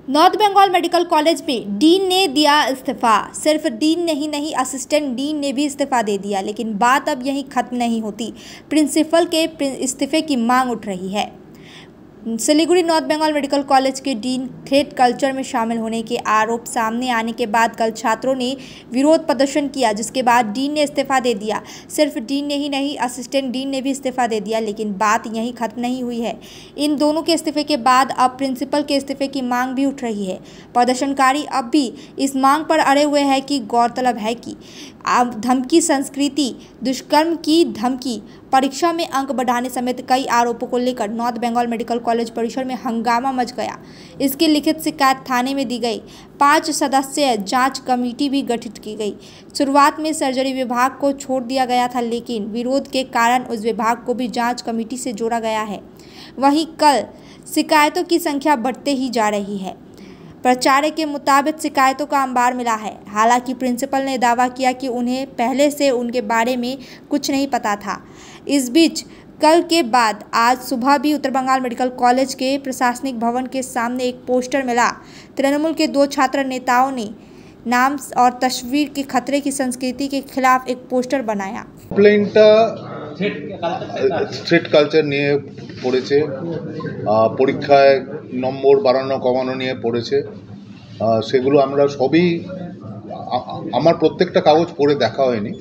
North Bengal medical college में dean ने दिया इस्तीफा। सिर्फ डीन नहीं असिस्टेंट डीन ने भी इस्तीफा दे दिया। लेकिन बात अब यहीं खत्म नहीं होती। प्रिंसिपल के इस्तीफे की मांग उठ रही है। Siliguri North Bengal medical college के डीन थ्रेट कल्चर में शामिल होने के आरोप सामने आने के बाद कल छात्रों ने विरोध प्रदर्शन किया, जिसके बाद डीन ने इस्तीफा दे दिया। सिर्फ डीन नहीं असिस्टेंट डीन ने भी इस्तीफा दे दिया। लेकिन बात यहीं खत्म नहीं हुई है। इन दोनों के इस्तीफे के बाद अब प्रिंसिपल के इस्तीफे की मांग भी उठ रही है। प्रदर्शनकारी अब भी इस मांग पर अड़े हुए हैं कि गौरतलब है कि धमकी संस्कृति, दुष्कर्म की धमकी, परीक्षा में अंक बढ़ाने समेत कई आरोपों को लेकर नॉर्थ बंगाल मेडिकल कॉलेज परिसर में हंगामा मच गया। इसकी लिखित शिकायत थाने में दी गई। 5 सदस्यीय जांच कमेटी भी गठित की गई। शुरुआत में सर्जरी विभाग को छोड़ दिया गया था, लेकिन विरोध के कारण उस विभाग को भी जांच कमेटी से जोड़ा गया है। वहीं कल शिकायतों की संख्या बढ़ते ही जा रही है। प्राचार्य के मुताबिक शिकायतों का अंबार मिला है। हालांकि प्रिंसिपल ने दावा किया कि उन्हें पहले से उनके बारे में कुछ नहीं पता था। इस बीच कल के बाद आज सुबह भी उत्तर बंगाल मेडिकल कॉलेज के प्रशासनिक भवन के सामने एक पोस्टर मिला। तृणमूल के 2 छात्र नेताओं ने नाम और तस्वीर के खतरे की संस्कृति के खिलाफ एक पोस्टर बनाया। थ्रेट कालचार নিয়ে পড়েছে, পরীক্ষায় নম্বর বাড়ানো কমানো নিয়ে পড়েছে। সেগুলো আমরা সবই আমার প্রত্যেকটা কাগজ পড়ে দেখা হয়নি।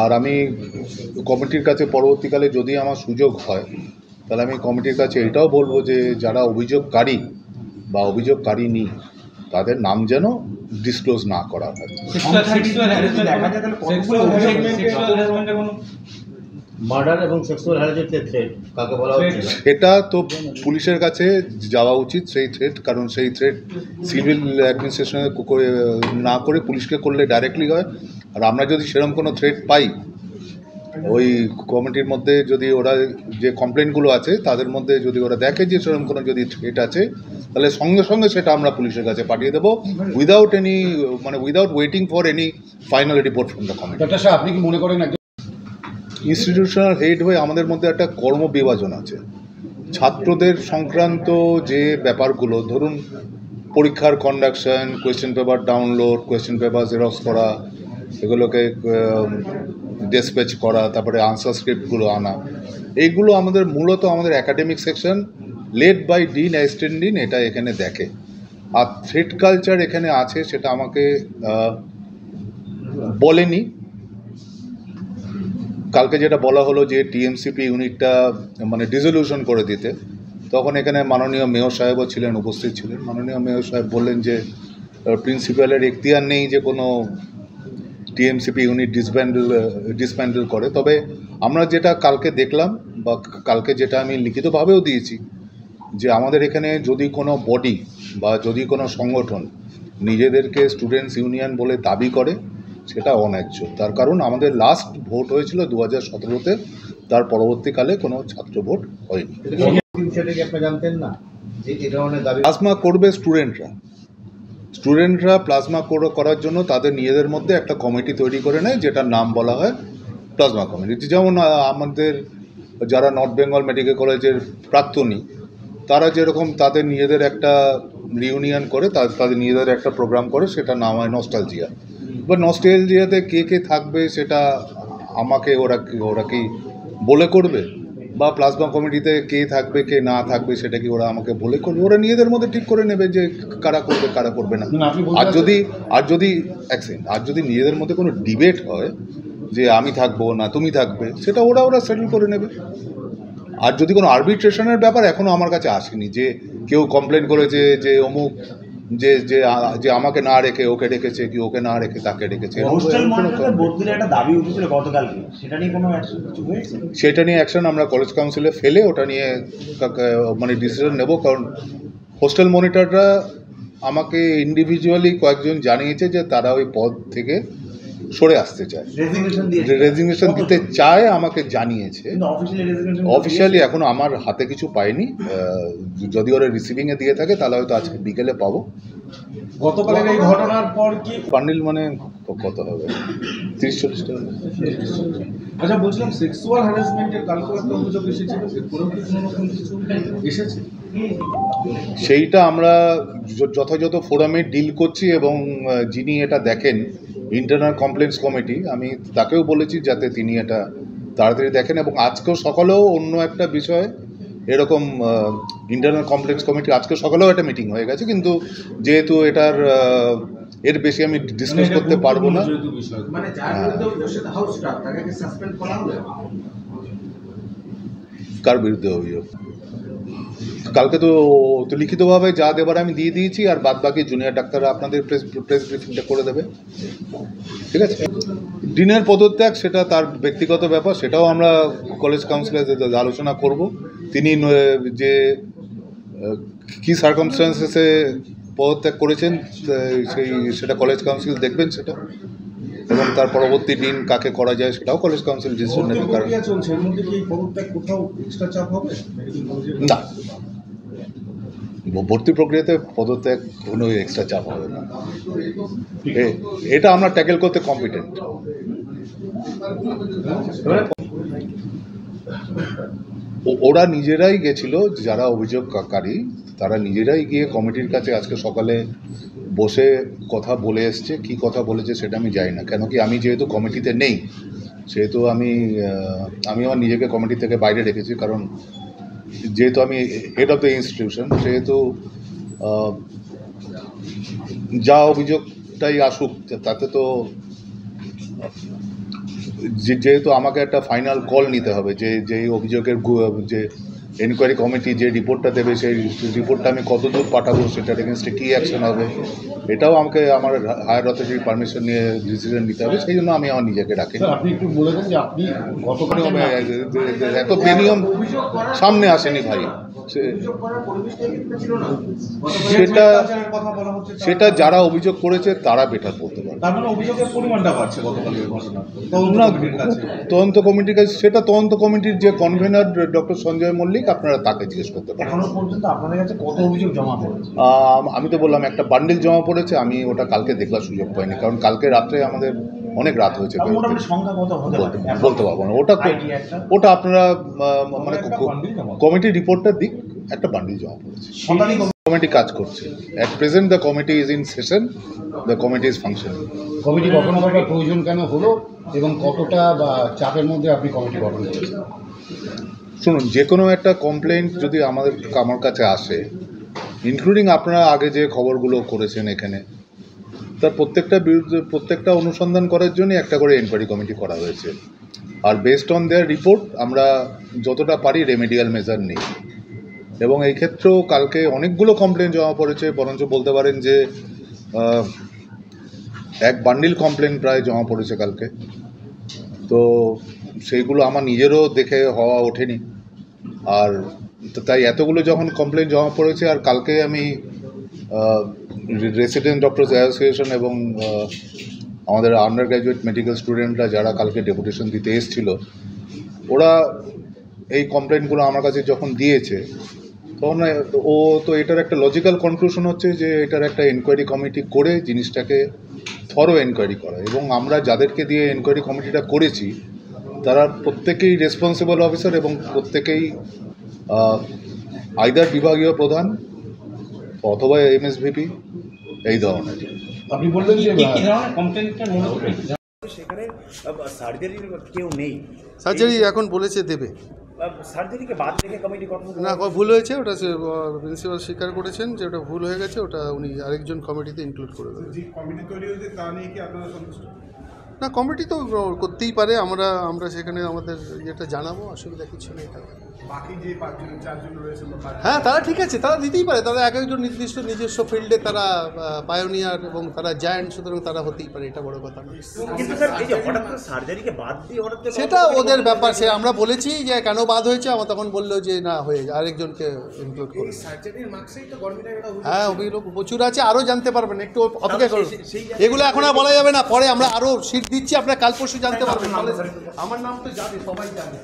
আর আমি কমিটির কাছে পরবর্তীকালে যদি আমার সুযোগ হয় তাহলে আমি কমিটির কাছে এটাও বলবো যে যারা অভিযোগকারী বা অভিযোগকারিনী তাদের নাম যেন ডিসক্লোজ না করা হয়। মার্ডার এবং সেক্সুয়াল হ্যারাসমেন্টের থ্রেট কাকে বলা হচ্ছে এটা তো পুলিশের কাছে যাওয়া উচিত সেই থ্রেট, কারণ সেই থ্রেট সিভিল অ্যাডমিনিস্ট্রেশনে না করে পুলিশকে করলে ডাইরেক্টলি হয়। আর আমরা যদি সেরকম কোনো থ্রেট পাই, ওই কমিটির মধ্যে যদি ওরা যে কমপ্লেনগুলো আছে তাদের মধ্যে যদি ওরা দেখে যে সেরকম কোনো যদি থ্রেট আছে, তাহলে সঙ্গে সঙ্গে সেটা আমরা পুলিশের কাছে পাঠিয়ে দেবো, without waiting for any final report from the committee. আপনি কি মনে করেন ইনস্টিটিউশনাল হেড হয়ে আমাদের মধ্যে একটা কর্মবিভাজন আছে। ছাত্রদের সংক্রান্ত যে ব্যাপারগুলো, ধরুন পরীক্ষার conduction, question paper download, question paper xerox করা, এগুলোকে ডিসপ্যাচ করা, তারপরে আনসার স্ক্রিপ্টগুলো আনা, এইগুলো আমাদের মূলত আমাদের academic section led by dean, assistant dean এটা এখানে দেখে। আর থ্রেট কালচার এখানে আছে সেটা আমাকে বলেনি। কালকে যেটা বলা হলো যে টিএমসিপি ইউনিটটা ডিসলিউশন করে দিতে, তখন এখানে মাননীয় মেয়র সাহেবও ছিলেন, উপস্থিত ছিলেন। মাননীয় মেয়র সাহেব বললেন যে প্রিন্সিপালের এখতিয়ার নেই যে কোনো টিএমসিপি ইউনিট ডিসম্যান্ডেল করে। তবে আমরা যেটা কালকে দেখলাম বা কালকে যেটা আমি লিখিতভাবেও দিয়েছি, যে আমাদের এখানে যদি কোনো বডি বা যদি কোনো সংগঠন নিজেদেরকে স্টুডেন্টস ইউনিয়ন বলে দাবি করে, সেটা অন্যায্য। তার কারণ আমাদের লাস্ট ভোট হয়েছিল 2017-তে, তার পরবর্তীকালে কোনো ছাত্র ভোট হয়নি। প্লাজমা করবে স্টুডেন্টরা প্লাজমা করার জন্য তাদের নিজেদের মধ্যে একটা কমিটি তৈরি করে নেয়, যেটার নাম বলা হয় প্লাজমা কমিটি। যেমন আমাদের যারা নর্থ বেঙ্গল মেডিকেল কলেজের প্রাক্তনী, তারা যেরকম তাদের নিজেদের একটা রিউনিয়ন করে, তাদের নিজেদের একটা প্রোগ্রাম করে, সেটা নাম হয় নস্টালজিয়া। বা নস্টালজিয়াতে কে থাকবে সেটা আমাকে ওরা কি বলে করবে? বা প্লাজমা কমিটিতে কে থাকবে কে না থাকবে সেটা কি ওরা আমাকে বলে করবে? ওরা নিজেদের মধ্যে ঠিক করে নেবে যে কারা করবে কারা করবে না। আর যদি নিজেদের মধ্যে কোনো ডিবেট হয় যে আমি থাকবো না তুমি থাকবে, সেটা ওরা সেটেল করে নেবে। আর যদি কোনো আরবিট্রেশনের ব্যাপার এখনও আমার কাছে আসেনি, যে কেউ কমপ্লেন করেছে যে অমুক যে আমাকে না রেখে ওকে রেখেছে, কি ওকে না রেখে তাকে রেখেছে, সেটা নিয়ে অ্যাকশন আমরা কলেজ কাউন্সিলে ফেলে ওটা নিয়ে ডিসিশন নেব। কারণ হোস্টেল মনিটররা আমাকে ইন্ডিভিজুয়ালি কয়েকজন জানিয়েছে যে তারা ওই পদ থেকে সরে আসতে চায়, রেজিগনেশন দিতে চায়, আমাকে জানিয়েছে। অফিসিয়ালি এখনো আমার হাতে কিছু পাইনি। যদি ওরা রিসিভিংয়ে দিয়ে থাকে তাহলে হয়তো আজকে বিকেলে পাবো। গতকালের এই ঘটনার পর কি বান্ডিল কত হবে, 30-40 টাকা। আচ্ছা, বলছিলাম সেক্সুয়াল হ্যারাসমেন্টের কালকে একটা অভিযোগ এসেছিল, এরপরেও কি কোনো রকম কিছু এসেছে? সেইটা আমরা যথাযথ ফোরামে ডিল করছি এবং যিনি এটা দেখেন ইন্টারনাল কমপ্লেন্টস কমিটি, আমি তাকেও বলেছি যাতে তিনি এটা তাড়াতাড়ি দেখেন। এবং আজকেও সকালেও অন্য একটা বিষয়ে এরকম ইন্টারনাল কমপ্লেন্টস কমিটি আজকে সকালেও একটা মিটিং হয়ে গেছে, কিন্তু যেহেতু এটার এর বেশি আমি ডিসকাস করতে পারবো না। মানে যার বিরুদ্ধে অভিযোগ সেটা হাউস স্টাফ, তাকে কি সাসপেন্ড করা হবে? কার বিরুদ্ধে অভিযোগ? কালকে তো লিখিতভাবে যা দেবার আমি দিয়ে দিয়েছি, আর বাদ বাকি জুনিয়র ডাক্তাররা আপনাদের প্রেস ব্রিফিংটা করে দেবে, ঠিক আছে? ডিনের পদত্যাগ সেটা তার ব্যক্তিগত ব্যাপার, সেটাও আমরা কলেজ কাউন্সিলে আলোচনা করব। তিনি যে কী সার্কামস্ট্যান্সেসে পদত্যাগ করেছেন সেটা কলেজ কাউন্সিল দেখবেন সেটা, এবং তার পরবর্তী দিন কাকে করা যায় সেটাও কলেজ কাউন্সিল ডিসিশন নেবে। কারণ চলছে এর মধ্যে কি পদত্যাগ কোথাও এক্সট্রা চাপ হবে না, ভর্তি প্রক্রিয়াতে পদত্যাগ কোনো এক্সট্রা চাপ হবে না, এটা আমরা ট্যাকেল করতে কম্পিটেন্ট। ওরা নিজেরাই গেছিল, যারা অভিযোগকারী তারা নিজেরাই গিয়ে কমিটির কাছে আজকে সকালে বসে কথা বলে এসছে। কি কথা বলেছে সেটা আমি জানি না, কেন কি আমি যেহেতু কমিটিতে নেই সেহেতু আমি আমার নিজেকে কমিটি থেকে বাইরে রেখেছি, কারণ যেহেতু আমি হেড অফ দ্য ইনস্টিটিউশন, সেহেতু যা অভিযোগটাই আসুক তাতে তো যেহেতু আমাকে একটা ফাইনাল কল নিতে হবে যে অভিযোগের যে এনকোয়ারি কমিটি যে রিপোর্টটা দেবে সেই রিপোর্টটা আমি কত দূর পাঠাবো, সেটার এগেনস্টে কী অ্যাকশন হবে, এটাও আমাকে আমার হায়ার অথরিটির পারমিশন নিয়ে ডিসিশন নিতে হবে। সেই জন্য আমি আমার নিজেকে রাখি। আপনি একটু বলে দেন যে আপনি গতকাল এত বেনিয়ম সামনে আসেনি ভাই, সেটা যারা অভিযোগ করেছে তারা বেটার বলতে পারে। তার মানে অভিযোগের পরিমাণটা বাড়ছে গতকালের ঘটনা তদন্ত কমিটির কাছে, সেটা তদন্ত কমিটির যে কনভেনার ডক্টর সঞ্জয় মল্লিক, আপনারা তাকে জিজ্ঞেস করতে পারেন। এখনো পর্যন্ত আপনাদের কাছে কত অভিযোগ জমা পড়েছে? আমি তো বললাম একটা বান্ডিল জমা পড়েছে, আমি ওটা কালকে দেখবার সুযোগ পাইনি, কারণ কালকে রাত্রে আমাদের অনেক রাত হয়েছে, বলতে পারবো না। ওটা আপনারা মানে কমিটির রিপোর্টটা দিক, একটা বান্ডিল জমা পড়েছে। কমিটি কাজ করছে। At present the committee is in session, the committee is functioning. Committee গঠন করার প্রয়োজন কেন হলো এবং কতটা বা চাপের মধ্যে আপনি কমিটি গঠন করেছেন? শুনুন, যে কোনো একটা কমপ্লেন্ট যদি আমার কাছে আসে, ইনক্লুডিং আপনারা আগে যে খবরগুলো করেছেন এখানে, তার প্রত্যেকটা অনুসন্ধান করার জন্য একটা করে এনকোয়ারি কমিটি করা হয়েছে, are based on their report আমরা যতটা পারি রেমেডিয়াল মেজার নিই। এবং এই ক্ষেত্রেও কালকে অনেকগুলো কমপ্লেন জমা পড়েছে, বরঞ্চ বলতে পারেন যে এক বান্ডিল কমপ্লেন প্রায় জমা পড়েছে কালকে। তো সেইগুলো আমার নিজেরও দেখে হওয়া ওঠেনি, আর তাই এতগুলো যখন কমপ্লেন জমা পড়েছে, আর কালকে আমি রেসিডেন্ট ডক্টরস অ্যাসোসিয়েশন এবং আমাদের আন্ডার গ্র্যাজুয়েট মেডিকেল স্টুডেন্টরা যারা কালকে ডেপুটেশন দিতে এসেছিল, ওরা এই কমপ্লেনগুলো আমার কাছে যখন দিয়েছে, তখন ও তো এটার একটা লজিক্যাল কনক্লুশন হচ্ছে যে এটার একটা এনকোয়ারি কমিটি করে জিনিসটাকে থরো এনকোয়ারি করা, এবং আমরা যাদেরকে দিয়ে এনকোয়ারি কমিটিটা করেছি তারা প্রত্যেকেই রেসপন্সিবল অফিসার এবং প্রত্যেকেই আইদার বিভাগীয় প্রধান অথবা এমএসভিপি এই ধরনের। আপনি বললেন যে সেখানে সার্জারির কেউ নেই, সার্জারি এখন বলেছে দেবে, সার্জারিকে বাদ রেখে কমিটি গঠন না ভুল হয়েছে, ওটা প্রিন্সিপাল স্বীকার করেছেন যে ওটা ভুল হয়ে গেছে, ওটা উনি আরেকজন কমিটিতে ইনক্লুড করে দেবেন। কমিটি তৈরি হয়েছে তা নিয়ে কি আপনারা সন্তুষ্ট? না, কমিটি তো করতেই পারে, আমরা সেখানে আমাদের ইয়েটা জানাবো, অসুবিধা কিছু নেই। বাকি যে 4জন রয়েছে, হ্যাঁ তারা ঠিক আছে, তারা দিতেই পারে, তারা এক একজন নির্দিষ্ট নিজস্ব ফিল্ডে তারা পায়োনিয়ার এবং তারা জায়ান্ট, সুতরাং তারা হতেই পারে, এটা বড় কথা নয়। কিন্তু স্যার এই যে হঠাৎ করে সার্জারিকে বাদ দিয়ে হঠাৎ করে সেটা ওদের ব্যাপার, সে আমরা বলেছি যে কেন বাদ হয়েছে, আমার তখন বললো যে না হয়ে আরেকজনকে ইনক্লুড করে। সার্জারির মার্কসেই তো গভর্নমেন্টের একটা হ্যাঁ অভিযোগ প্রচুর আছে, আরও জানতে পারবেন, একটু অপেক্ষা করুন, এগুলো এখন আর বলা যাবে না, পরে আমরা আরও সিট দিচ্ছি, আপনারা কাল পরশু জানতে পারবেন। আমার নাম তো জানে, সবাই জানে।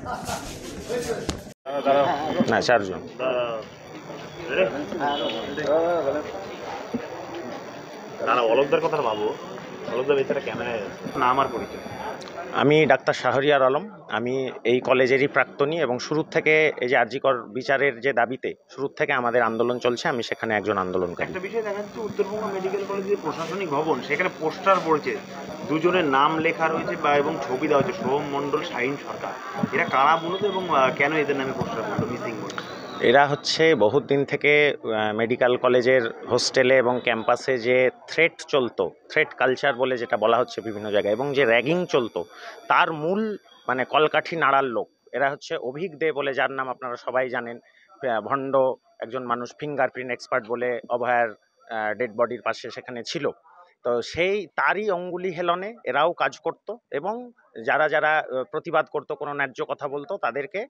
না 4জন না অলোকদের কথা ভাবো, আমি ডাক্তার শাহরিয়ার আলম। আমি এই কলেজেরই প্রাক্তনী এবং শুরু থেকে এই যে আরজিকর বিচারের যে দাবিতে শুরু থেকে আমাদের আন্দোলন চলছে, আমি সেখানে একজন আন্দোলনকারী। একটা বিষয় দেখা যাচ্ছে উত্তরবঙ্গ মেডিকেল কলেজের প্রশাসনিক ভবন, সেখানে পোস্টার পড়েছে, দুজনের নাম লেখা রয়েছে এবং ছবি দেওয়া হয়েছে, সোহম মণ্ডল, শাহিন সরকার। এরা কারা মূলত এবং কেন এদের নামে পোস্টার পড়লো মিসিং? এরা হচ্ছে বহুত দিন থেকে মেডিকেল কলেজের হোস্টেলে এবং ক্যাম্পাসে যে থ্রেট চলতো, থ্রেট কালচার বলে যেটা বলা হচ্ছে বিভিন্ন জায়গায়, এবং যে র্যাগিং চলতো, তার মূল মানে কলকাঠি নাড়ার লোক এরা হচ্ছে অভিক দে বলে, যার নাম আপনারা সবাই জানেন। ভণ্ড একজন মানুষ, ফিঙ্গারপ্রিন্ট এক্সপার্ট বলে অভয়ার ডেড বডির পাশে সেখানে ছিল। তো সেই তারই অঙ্গুলি হেলনে এরাও কাজ করত এবং যারা যারা প্রতিবাদ করতো, কোনো ন্যায্য কথা বলতো, তাদেরকে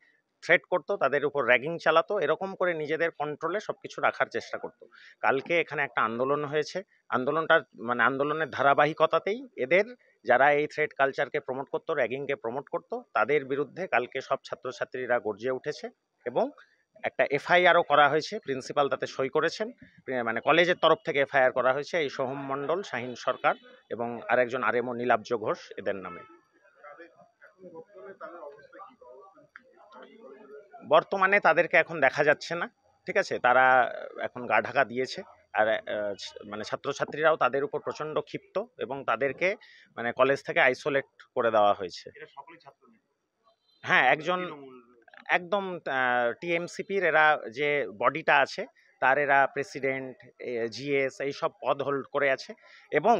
থ্রেট করতো, তাদের উপর র্যাগিং চালাতো, এরকম করে নিজেদের কন্ট্রোলে সব কিছু রাখার চেষ্টা করতো। কালকে এখানে একটা আন্দোলন হয়েছে, আন্দোলনটার মানে আন্দোলনের ধারাবাহিকতাতেই এদের যারা এই থ্রেট কালচারকে প্রমোট করতো, র্যাগিংকে প্রমোট করতো, তাদের বিরুদ্ধে কালকে সব ছাত্রছাত্রীরা গর্জে উঠেছে এবং একটা এফআইআরও করা হয়েছে। প্রিন্সিপাল তাতে সই করেছেন, মানে কলেজের তরফ থেকে এফআইআর করা হয়েছে এই সোহম মণ্ডল, শাহিন সরকার এবং আরেকজন আরএমও নীলাব্জ ঘোষ এদের নামে। বর্তমানে তাদেরকে এখন দেখা যাচ্ছে না, ঠিক আছে, তারা এখন গা ঢাকা দিয়েছে। আর মানে ছাত্রছাত্রীরাও তাদের উপর প্রচণ্ড ক্ষিপ্ত এবং তাদেরকে মানে কলেজ থেকে আইসোলেট করে দেওয়া হয়েছে। হ্যাঁ, একদম টিএমসিপির এরা যে বডিটা আছে তার এরা প্রেসিডেন্ট, জিএস এইসব পদ হোল্ড করে আছে এবং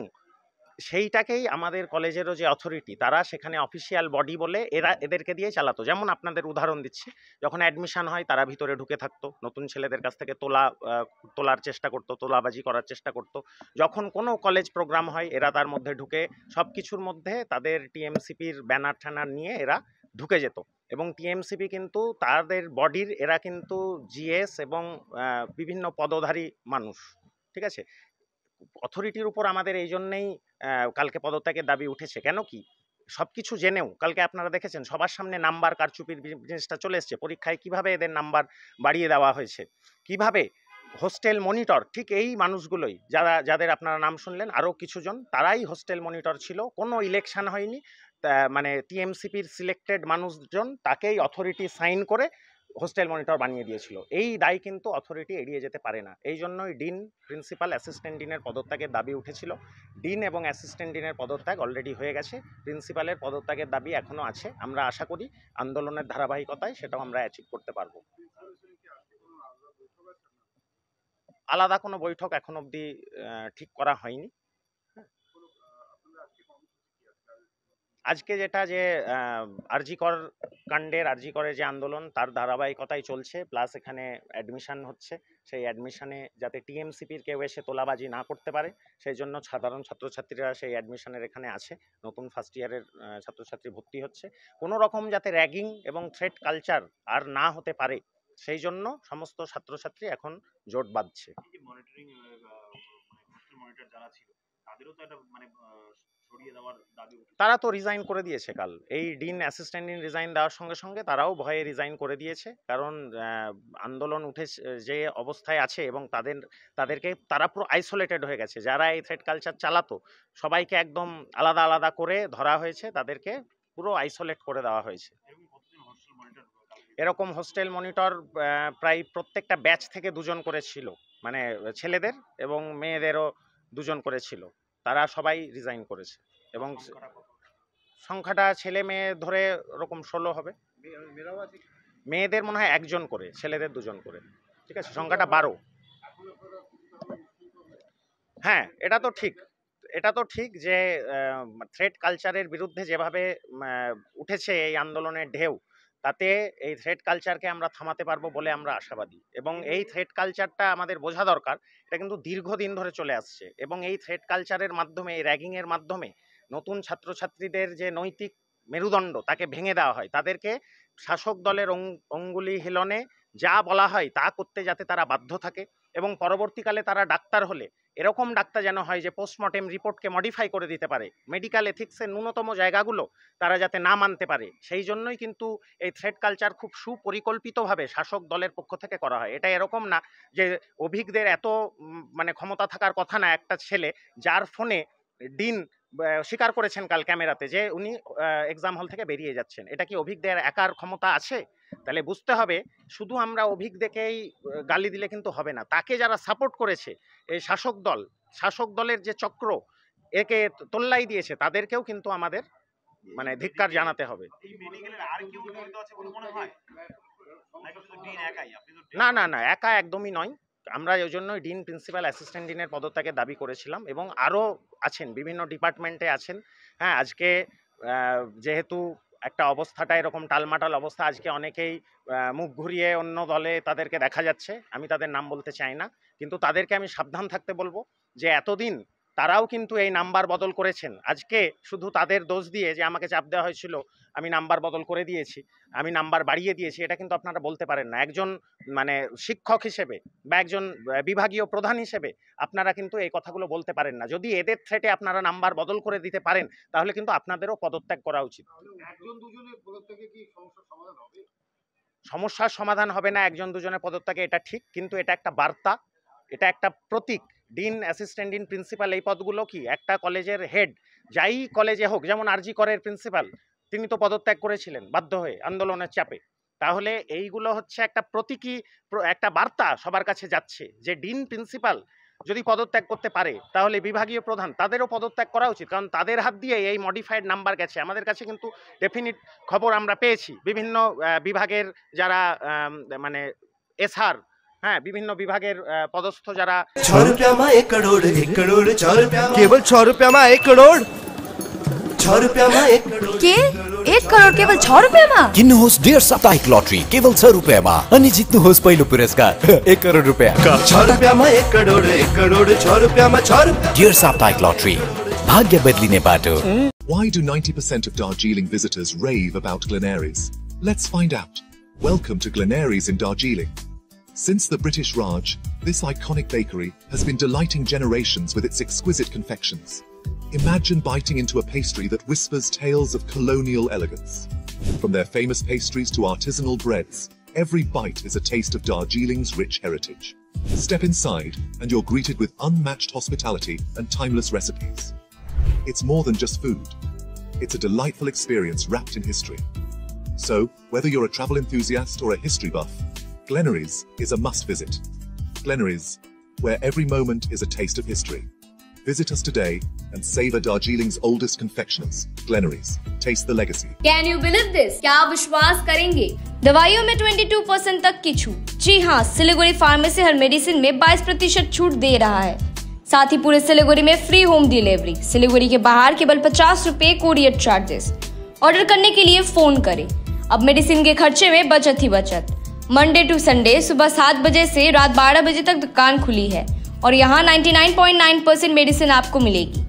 সেইটাকেই আমাদের কলেজেরও যে অথরিটি, তারা সেখানে অফিসিয়াল বডি বলে এদেরকে দিয়ে চালাতো। যেমন আপনাদের উদাহরণ দিচ্ছি, যখন অ্যাডমিশন হয় তারা ভিতরে ঢুকে থাকতো, নতুন ছেলেদের কাছ থেকে তোলার চেষ্টা করতো, তোলাবাজি করার চেষ্টা করতো। যখন কোনো কলেজ প্রোগ্রাম হয় এরা তার মধ্যে ঢুকে সব কিছুর মধ্যে তাদের টিএমসিপির ব্যানার ট্যানার নিয়ে এরা ঢুকে যেত এবং টিএমসিপি কিন্তু তাদের বডির এরা কিন্তু জিএস এবং বিভিন্ন পদধারী মানুষ, ঠিক আছে। অথরিটির উপর আমাদের এই জন্যেই কালকে পদত্যাগের দাবি উঠেছে। কেন কি, সব কিছু জেনেও কালকে আপনারা দেখেছেন সবার সামনে নাম্বার কারচুপির জিনিসটা চলে এসছে। পরীক্ষায় কিভাবে এদের নাম্বার বাড়িয়ে দেওয়া হয়েছে, কিভাবে হোস্টেল মনিটর, ঠিক এই মানুষগুলোই যাদের আপনারা নাম শুনলেন, আরও কিছুজন, তারাই হোস্টেল মনিটর ছিল। কোনো ইলেকশন হয়নি, মানে টিএমসিপির সিলেক্টেড মানুষজন তাকেই অথরিটি সাইন করে হোস্টেল মনিটর বানিয়ে দিয়েছিল। এই দায় কিন্তু অথরিটি এড়িয়ে যেতে পারে না। এই জন্যই ডিন, প্রিন্সিপাল, অ্যাসিস্ট্যান্ট ডিনের পদত্যাগের দাবি উঠেছিল। ডিন এবং অ্যাসিস্ট্যান্ট ডিনের পদত্যাগ অলরেডি হয়ে গেছে, প্রিন্সিপালের পদত্যাগের দাবি এখনও আছে। আমরা আশা করি আন্দোলনের ধারাবাহিকতায় সেটাও আমরা অ্যাচিভ করতে পারবো। আলাদা কোনো বৈঠক এখন অবধি ঠিক করা হয়নি। আজকে যেটা যে আরজিকর কাণ্ডের, আরজিকরের যে আন্দোলন, তার ধারাবাহিকতাই চলছে, প্লাস এখানে অ্যাডমিশন হচ্ছে। সেই অ্যাডমিশনে যাতে টিএমসিপির কেউ এসে তোলাবাজি না করতে পারে, সেই জন্য সাধারণ ছাত্রছাত্রীরা সেই অ্যাডমিশনের এখানে আছে। নতুন ফার্স্ট ইয়ারের ছাত্রছাত্রী ভর্তি হচ্ছে। কোনো রকম যাতে র্যাগিং এবং থ্রেট কালচার আর না হতে পারে, সেই জন্য সমস্ত ছাত্রছাত্রী এখন জোট বাঁধছে। তারা তো রিজাইন করে দিয়েছে কাল। এই ডিন, অ্যাসিস্ট্যান্ট ডিন রিজাইন দেওয়ার সঙ্গে সঙ্গে তারাও ভয়ে রিজাইন করে দিয়েছে, কারণ আন্দোলন উঠে যে অবস্থায় আছে এবং তাদেরকে তারা পুরো আইসোলেটেড হয়ে গেছে। যারা এই থ্রেট কালচার চালাতো সবাইকে একদম আলাদা আলাদা করে ধরা হয়েছে, তাদেরকে পুরো আইসোলেট করে দেওয়া হয়েছে। এরকম হোস্টেল মনিটর প্রায় প্রত্যেকটা ব্যাচ থেকে দুজন করে ছিল, মানে ছেলেদের এবং মেয়েদেরও দুজন করে ছিল। তারা সবাই রিজাইন করেছে এবং সংখ্যাটা ছেলে মেয়ে ধরে ওরকম 16 হবে। মেয়েদের মনে হয় একজন করে, ছেলেদের দুজন করে, ঠিক আছে, সংখ্যাটা 12। হ্যাঁ, এটা তো ঠিক যে থ্রেট কালচারের বিরুদ্ধে যেভাবে উঠেছে এই আন্দোলনের ঢেউ, তাতে এই থ্রেট কালচারকে আমরা থামাতে পারবো বলে আমরা আশাবাদী। এবং এই থ্রেট কালচারটা আমাদের বোঝা দরকার, এটা কিন্তু দীর্ঘদিন ধরে চলে আসছে এবং এই থ্রেট কালচারের মাধ্যমে, এই র্যাগিংয়ের মাধ্যমে নতুন ছাত্রছাত্রীদের যে নৈতিক মেরুদণ্ড তাকে ভেঙে দেওয়া হয়। তাদেরকে শাসক দলের অঙ্গুলি হেলনে যা বলা হয় তা করতে যাতে তারা বাধ্য থাকে এবং পরবর্তীকালে তারা ডাক্তার হলে এরকম ডাক্তার যেন হয় যে পোস্টমর্টেম রিপোর্টকে মডিফাই করে দিতে পারে, মেডিকেল এথিক্সের ন্যূনতম জায়গাগুলো তারা যাতে না মানতে পারে। সেই জন্যই কিন্তু এই থ্রেট কালচার খুব সুপরিকল্পিতভাবে শাসক দলের পক্ষ থেকে করা হয়। এটা এরকম না যে অভিজ্ঞদের এত মানে ক্ষমতা থাকার কথা না, একটা ছেলে যার ফোনে ডিন স্বীকার করেছেন কাল ক্যামেরাতে যে উনি এক্সাম হল থেকে বেরিয়ে যাচ্ছেন। এটা কি অভিজ্ঞদের একার ক্ষমতা আছে? তাহলে বুঝতে হবে শুধু আমরা অভিজ্ঞদেরকেই গালি দিলে কিন্তু হবে না, তাকে যারা সাপোর্ট করেছে এই শাসক দলের যে চক্র একে তোল্লাই দিয়েছে তাদেরকেও কিন্তু আমাদের মানে ধিক্কার জানাতে হবে। না না না, একা একদমই নয়। আমরা ওই জন্যই ডিন, প্রিন্সিপাল, অ্যাসিস্ট্যান্ট ডিনের পদত্যাগের দাবি করেছিলাম এবং আরও আছেন, বিভিন্ন ডিপার্টমেন্টে আছেন। হ্যাঁ, আজকে যেহেতু একটা অবস্থাটা এরকম টালমাটাল অবস্থা, আজকে অনেকেই মুখ ঘুরিয়ে অন্য দলে তাদেরকে দেখা যাচ্ছে, আমি তাদের নাম বলতে চাই না, কিন্তু তাদেরকে আমি সাবধান থাকতে বলবো যে এতদিন তারাও কিন্তু এই নাম্বার বদল করেছেন। আজকে শুধু তাদের দোষ দিয়ে যে আমাকে চাপ দেওয়া হয়েছিল আমি নাম্বার বদল করে দিয়েছি, আমি নাম্বার বাড়িয়ে দিয়েছি, এটা কিন্তু আপনারা বলতে পারেন না। একজন মানে শিক্ষক হিসেবে বা একজন বিভাগীয় প্রধান হিসেবে আপনারা কিন্তু এই কথাগুলো বলতে পারেন না। যদি এদের থ্রেটে আপনারা নাম্বার বদল করে দিতে পারেন তাহলে কিন্তু আপনাদেরও পদত্যাগ করা উচিত। সমস্যার সমাধান হবে না একজন দুজনের পদত্যাগে, এটা ঠিক, কিন্তু এটা একটা বার্তা, এটা একটা প্রতীক। ডিন, অ্যাসিস্ট্যান্ট ডিন, প্রিন্সিপাল এই পদগুলো কি একটা কলেজের হেড, যাই কলেজে হোক, যেমন আরজি করের প্রিন্সিপাল তিনি তো পদত্যাগ করেছিলেন বাধ্য হয়ে আন্দোলনের চাপে। তাহলে এইগুলো হচ্ছে একটা প্রতীকী, একটা বার্তা সবার কাছে যাচ্ছে যে ডিন, প্রিন্সিপাল যদি পদত্যাগ করতে পারে তাহলে বিভাগীয় প্রধান তাদেরও পদত্যাগ করা উচিত, কারণ তাদের হাত দিয়ে এই মডিফাইড নাম্বার গেছে। আমাদের কাছে কিন্তু ডেফিনিট খবর আমরা পেয়েছি, বিভিন্ন বিভাগের যারা মানে এসআর, হ্যাঁ, বিভিন্ন বিভাগের পদস্থ যারা केवल 6 रुपया में 1 करोड़ 6 रुपया में 1 करोड़ के 1 करोड़ केवल 6 रुपया में किन्नुहोस् डेढ साप्ताहिक लटरी केवल 6 रुपया में अनि जित्नुहोस् पहिलो पुरस्कार 1 करोड़ रुपया 6 रुपया में 1 करोड़ 6 रुपया में 6 रुपया डेढ साप्ताहिक लटरी भाग्य बदलिने बाटो। Why do 90% of Darjeeling visitors rave about Glenaries? Let's find out. Welcome to Glenaries in Darjeeling. Since the British Raj, this iconic bakery has been delighting generations with its exquisite confections. Imagine biting into a pastry that whispers tales of colonial elegance. From their famous pastries to artisanal breads, every bite is a taste of Darjeeling's rich heritage. Step inside and you're greeted with unmatched hospitality and timeless recipes. It's more than just food. It's a delightful experience wrapped in history. So, whether you're a travel enthusiast or a history buff, Glenaries is a must visit. Glenaries, where every moment is a taste of history. Visit us today and savor Darjeeling's oldest confectioners. Glenaries, taste the legacy. Can you believe this? क्या आप विश्वास करेंगे? दवाइयों में 22% तक की छूट। जी हाँ, सिलीगुड़ी फार्मेसी हर मेडिसिन में 22% छूट दे रहा है। साथ ही पूरे सिलीगुड़ी में फ्री होम डिलीवरी। सिलीगुड़ी के बाहर केवल 50 रुपए कोरियर चार्जेस। ऑर्डर करने के लिए फोन करें। अब मेडिसिन के खर्चे में बचत ही बचत। मंडे टू संडे सुबह 7 बजे से रात 12 बजे तक दुकान खुली है और यहाँ 99.9% मेडिसिन आपको मिलेगी।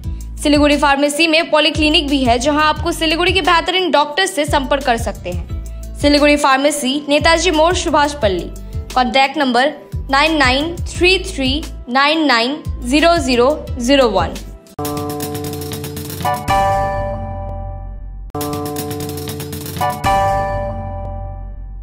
सिलीगुड़ी फार्मेसी में पॉलीक्लिनिक भी है जहाँ आपको सिलीगुड़ी के बेहतरीन डॉक्टर से संपर्क कर सकते हैं। सिलीगुड़ी फार्मेसी, नेताजी मोड़, सुभाष पल्ली। Contact number 9933990001।